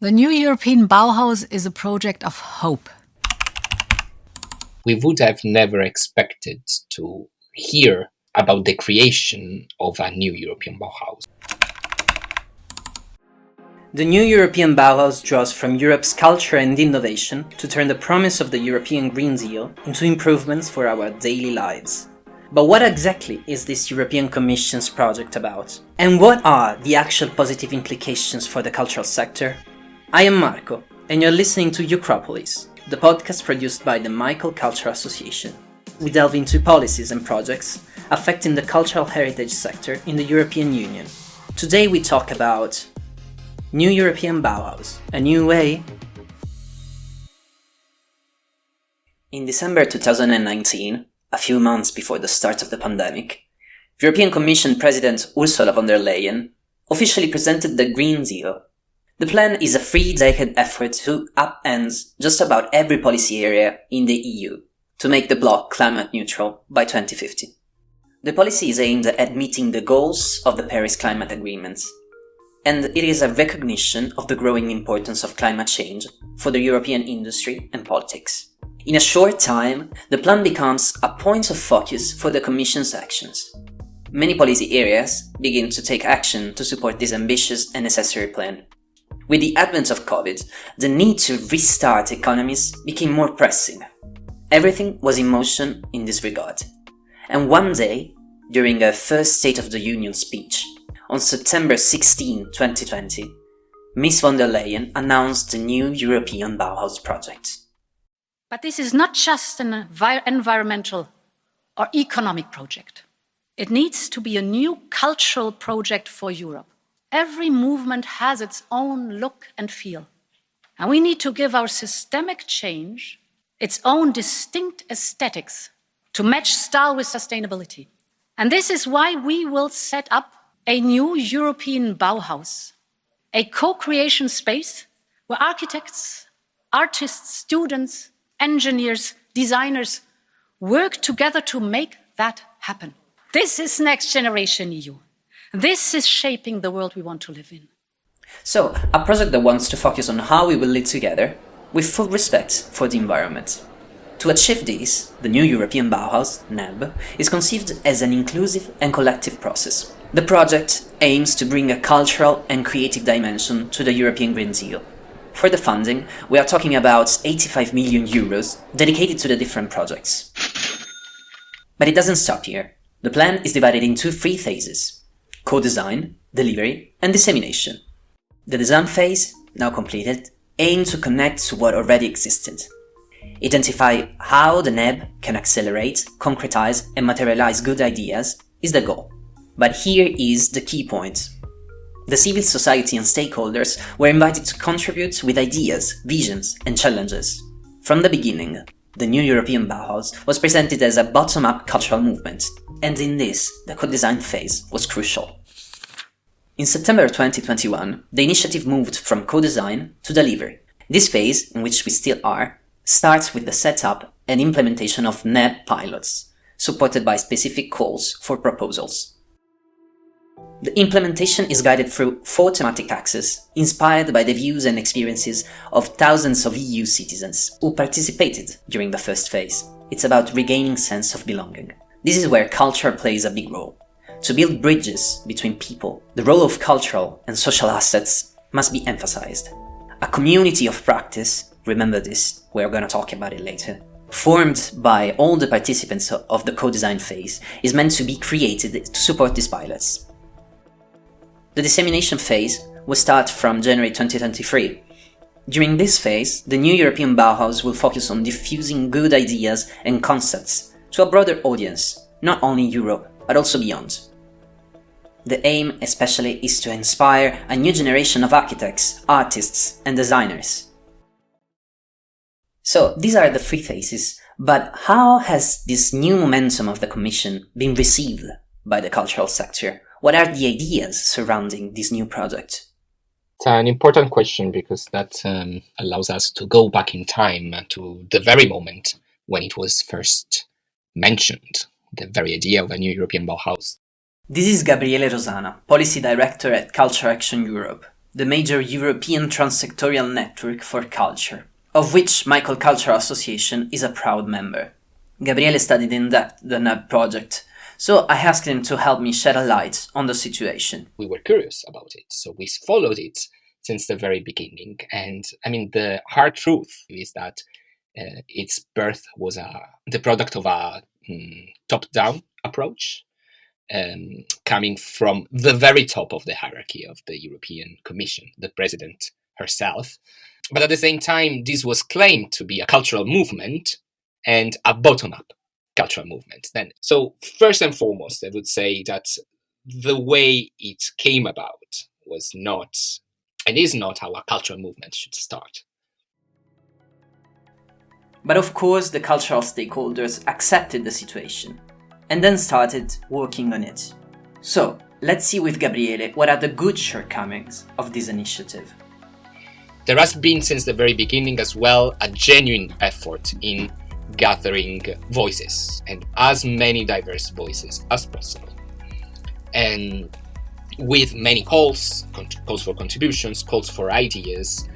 The new European Bauhaus is a project of hope. We would have never expected to hear about the creation of a new European Bauhaus. The new European Bauhaus draws from Europe's culture and innovation to turn the promise of the European Green Deal into improvements for our daily lives. But what exactly is this European Commission's project about? And what are the actual positive implications for the cultural sector? I am Marco, and you're listening to EUCropolis, the podcast produced by the Michael Cultural Association. We delve into policies and projects affecting the cultural heritage sector in the European Union. Today we talk about New European Bauhaus, a new way. In December 2019, a few months before the start of the pandemic, European Commission President Ursula von der Leyen officially presented the Green Deal. The plan is a 3-decade effort to upend just about every policy area in the EU to make the bloc climate neutral by 2050. The policy is aimed at meeting the goals of the Paris Climate Agreement, and it is a recognition of the growing importance of climate change for the European industry and politics. In a short time, the plan becomes a point of focus for the Commission's actions. Many policy areas begin to take action to support this ambitious and necessary plan. With the advent of COVID, the need to restart economies became more pressing. Everything was in motion in this regard. And one day, during a first State of the Union speech, on September 16, 2020, Ms. von der Leyen announced the new European Bauhaus project. But this is not just an environmental or economic project. It needs to be a new cultural project for Europe. Every movement has its own look and feel. And we need to give our systemic change its own distinct aesthetics to match style with sustainability. And this is why we will set up a new European Bauhaus, a co-creation space where architects, artists, students, engineers, designers work together to make that happen. This is Next Generation EU. This is shaping the world we want to live in. So, a project that wants to focus on how we will live together with full respect for the environment. To achieve this, the new European Bauhaus, NEB, is conceived as an inclusive and collective process. The project aims to bring a cultural and creative dimension to the European Green Deal. For the funding, we are talking about 85 million euros dedicated to the different projects. But it doesn't stop here. The plan is divided into 3 phases: co-design, delivery, and dissemination. The design phase, now completed, aims to connect to what already existed. Identify how the NEB can accelerate, concretize, and materialize good ideas is the goal. But here is the key point. The civil society and stakeholders were invited to contribute with ideas, visions, and challenges. From the beginning, the new European Bauhaus was presented as a bottom-up cultural movement, and in this, the co-design phase was crucial. In September 2021, the initiative moved from co-design to delivery. This phase, in which we still are, starts with the setup and implementation of NEB pilots, supported by specific calls for proposals. The implementation is guided through 4 thematic axes, inspired by the views and experiences of thousands of EU citizens who participated during the first phase. It's about regaining sense of belonging. This is where culture plays a big role. To build bridges between people, the role of cultural and social assets must be emphasized. A community of practice, remember this, we're going to talk about it later, formed by all the participants of the co-design phase, is meant to be created to support these pilots. The dissemination phase will start from January 2023. During this phase, the new European Bauhaus will focus on diffusing good ideas and concepts to a broader audience, not only in Europe, but also beyond. The aim especially is to inspire a new generation of architects, artists, and designers. So, these are the 3 phases, but how has this new momentum of the Commission been received by the cultural sector? What are the ideas surrounding this new project? It's an important question because that allows us to go back in time to the very moment when it was first mentioned, the very idea of a new European Bauhaus. This is Gabriele Rosana, Policy Director at Culture Action Europe. the major European transsectorial network for culture, of which Michael Cultural Association is a proud member. Gabriele studied in depth the NEB project, so I asked him to help me shed a light on the situation. We were curious about it, so we followed it since the very beginning. And I mean, the hard truth is that its birth was the product of a top-down approach, coming from the very top of the hierarchy of the European Commission, the president herself. But at the same time, this was claimed to be a cultural movement and a bottom-up cultural movement. So first and foremost, I would say that the way it came about was not, and is not, how a cultural movement should start. But of course, the cultural stakeholders accepted the situation and then started working on it. So, let's see with Gabriele what are the good shortcomings of this initiative. There has been since the very beginning as well a genuine effort in gathering voices, and as many diverse voices as possible. And with many calls for contributions, calls for ideas,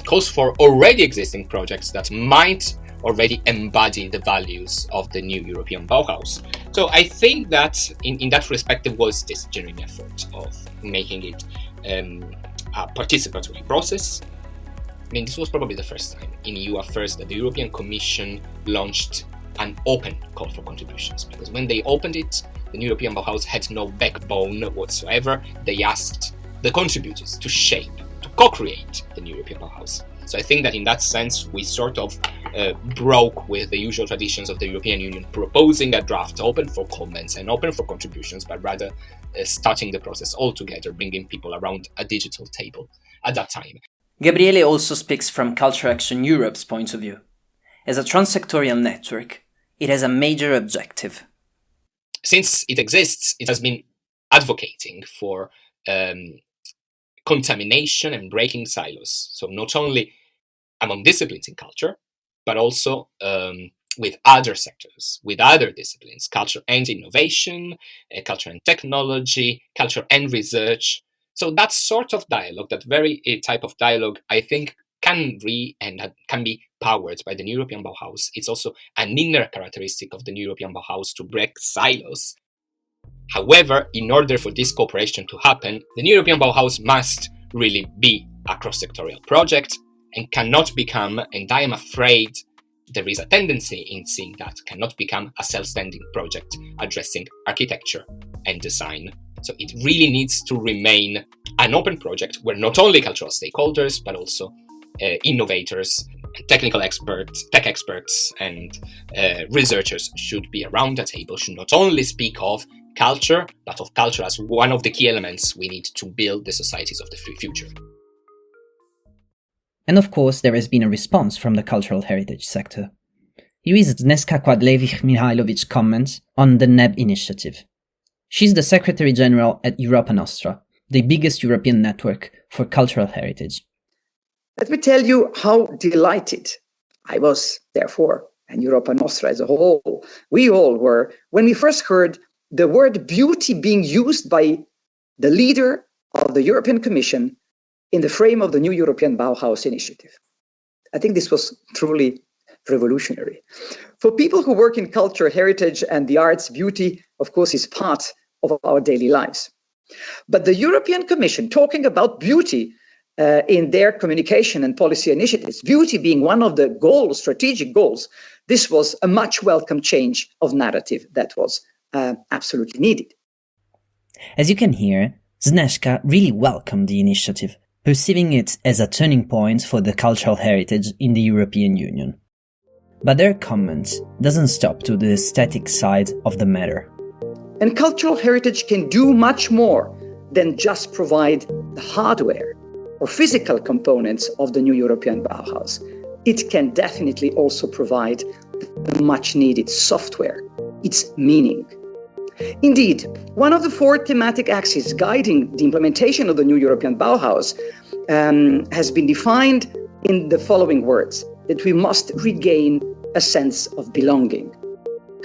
calls for already existing projects that might already embody the values of the new European Bauhaus. So I think that in that respect, there was this genuine effort of making it a participatory process. I mean, this was probably the first time in EU affairs that the European Commission launched an open call for contributions, because when they opened it, the European Bauhaus had no backbone whatsoever. They asked the contributors to shape, to co-create the new European Bauhaus. So I think that in that sense, we sort of broke with the usual traditions of the European Union, proposing a draft open for comments and open for contributions, but rather starting the process all together, bringing people around a digital table at that time. Gabriele also speaks from Culture Action Europe's point of view. As a transsectorial network, it has a major objective. Since it exists, it has been advocating for contamination and breaking silos. So not only among disciplines in culture, but also with other sectors, with other disciplines, culture and innovation, culture and technology, culture and research. So that sort of dialogue, that very type of dialogue, I think can be powered by the new European Bauhaus. It's also an inner characteristic of the new European Bauhaus to break silos. However, in order for this cooperation to happen, the new European Bauhaus must really be a cross-sectorial project and cannot become, and I am afraid there is a tendency in seeing that, cannot become a self-standing project addressing architecture and design. So it really needs to remain an open project where not only cultural stakeholders, but also innovators, technical experts, tech experts, and researchers should be around the table, should not only speak of culture, but of culture as one of the key elements we need to build the societies of the future. And of course, there has been a response from the cultural heritage sector. Here is Zneska Kwadlewicz-Mihailovic's comment on the NEB initiative. She's the Secretary General at Europa Nostra, the biggest European network for cultural heritage. Let me tell you how delighted I was, therefore, and Europa Nostra as a whole, we all were, when we first heard the word beauty being used by the leader of the European Commission in the frame of the new European Bauhaus initiative. I think this was truly revolutionary. For people who work in culture, heritage, and the arts, beauty, of course, is part of our daily lives. But the European Commission talking about beauty in their communication and policy initiatives, beauty being one of the goals, strategic goals, this was a much welcome change of narrative that was absolutely needed. As you can hear, Zneska really welcomed the initiative, perceiving it as a turning point for the cultural heritage in the European Union. But their comment doesn't stop to the aesthetic side of the matter. And cultural heritage can do much more than just provide the hardware or physical components of the new European Bauhaus. It can definitely also provide the much needed software, its meaning. Indeed, one of the four thematic axes guiding the implementation of the new European Bauhaus has been defined in the following words, that we must regain a sense of belonging.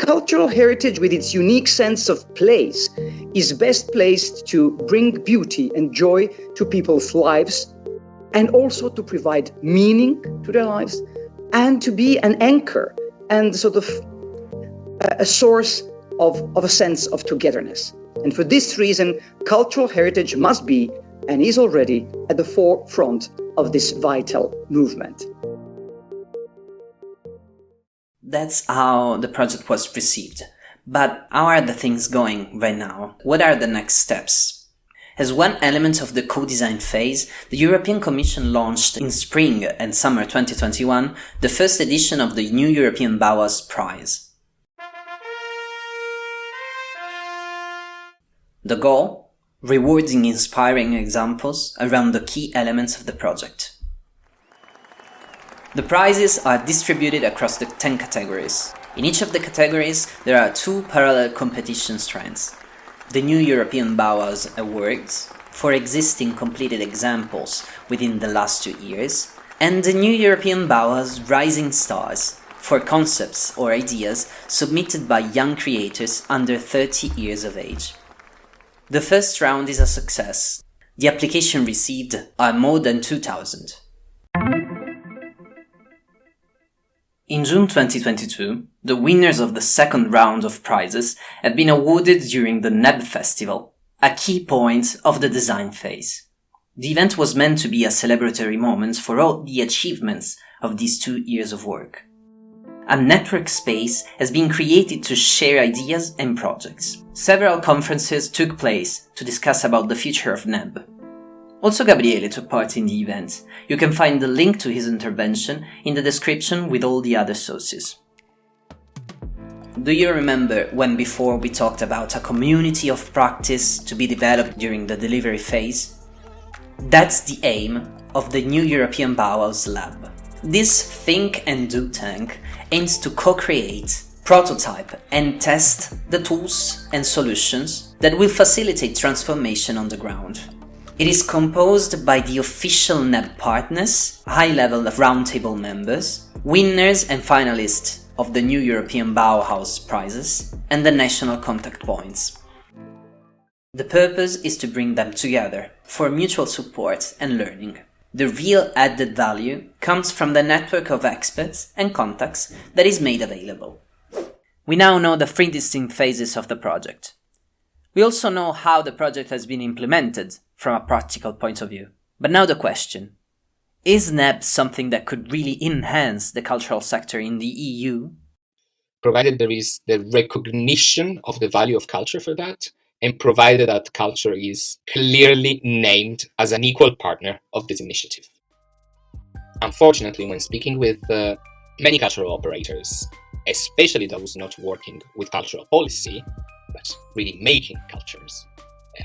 cultural heritage, with its unique sense of place, is best placed to bring beauty and joy to people's lives, and also to provide meaning to their lives, and to be an anchor and sort of a source of a sense of togetherness. And for this reason, cultural heritage must be, and is already, at the forefront of this vital movement. That's how the project was received. But how are the things going right now? What are the next steps? As one element of the co-design phase, the European Commission launched in spring and summer 2021 the first edition of the new European Bauhaus Prize. The goal? Rewarding inspiring examples around the key elements of the project. The prizes are distributed across the 10 categories. In each of the categories, there are 2 parallel competition strands. The New European Bauhaus Awards, for existing completed examples within the last 2 years, and the New European Bauhaus Rising Stars, for concepts or ideas submitted by young creators under 30 years of age. The first round is a success. The application received are more than 2,000. In June 2022, the winners of the second round of prizes had been awarded during the NEB Festival, a key point of the design phase. The event was meant to be a celebratory moment for all the achievements of these 2 years of work. A network space has been created to share ideas and projects. Several conferences took place to discuss about the future of NEB. Also, Gabriele took part in the event. You can find the link to his intervention in the description with all the other sources. Do you remember when before we talked about a community of practice to be developed during the delivery phase? That's the aim of the new European Bauhaus Lab. This Think and Do tank aims to co-create, prototype and test the tools and solutions that will facilitate transformation on the ground. It is composed by the official NEB partners, high-level roundtable members, winners and finalists of the new European Bauhaus prizes, and the national contact points. The purpose is to bring them together for mutual support and learning. The real added value comes from the network of experts and contacts that is made available. We now know the 3 distinct phases of the project. We also know how the project has been implemented from a practical point of view. But now the question: is NEB something that could really enhance the cultural sector in the EU? Provided there is the recognition of the value of culture for that, and provided that culture is clearly named as an equal partner of this initiative. Unfortunately, when speaking with many cultural operators, especially those not working with cultural policy, but really making cultures,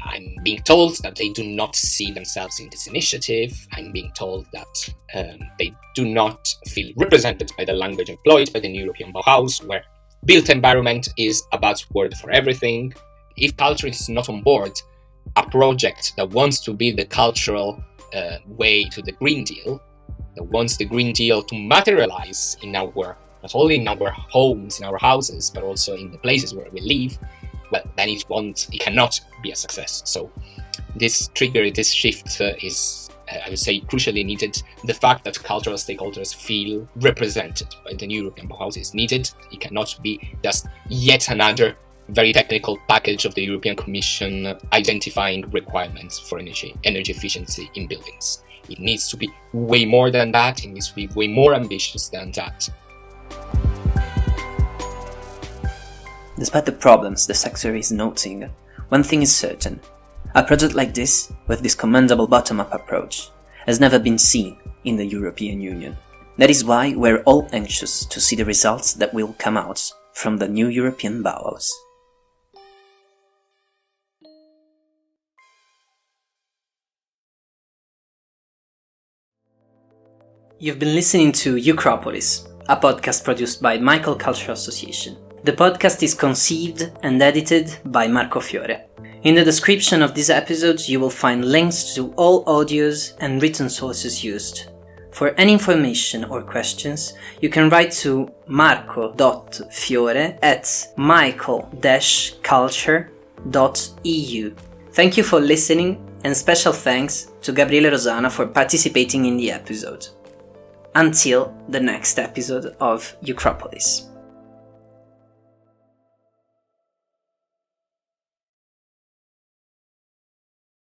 I'm being told that they do not see themselves in this initiative. I'm being told that they do not feel represented by the language employed by the new European Bauhaus, where built environment is a buzzword for everything. If culture is not on board, a project that wants to be the cultural way to the Green Deal, that wants the Green Deal to materialize in our, not only in our homes, in our houses, but also in the places where we live, well, then it cannot be a success. So this trigger, this shift is, I would say, crucially needed. The fact that cultural stakeholders feel represented by the new European Bauhaus is needed. It cannot be just yet another very technical package of the European Commission identifying requirements for energy efficiency in buildings. It needs to be way more than that. It needs to be way more ambitious than that. Despite the problems the sector is noting, one thing is certain: a project like this, with this commendable bottom-up approach, has never been seen in the European Union. That is why we're all anxious to see the results that will come out from the new European Bauhaus. You've been listening to EUCropolis, a podcast produced by Michael Cultural Association. The podcast is conceived and edited by Marco Fiore. In the description of this episode, you will find links to all audios and written sources used. For any information or questions, you can write to marco.fiore@michael-culture.eu. Thank you for listening, and special thanks to Gabriele Rosana for participating in the episode. Until the next episode of EUCropolis.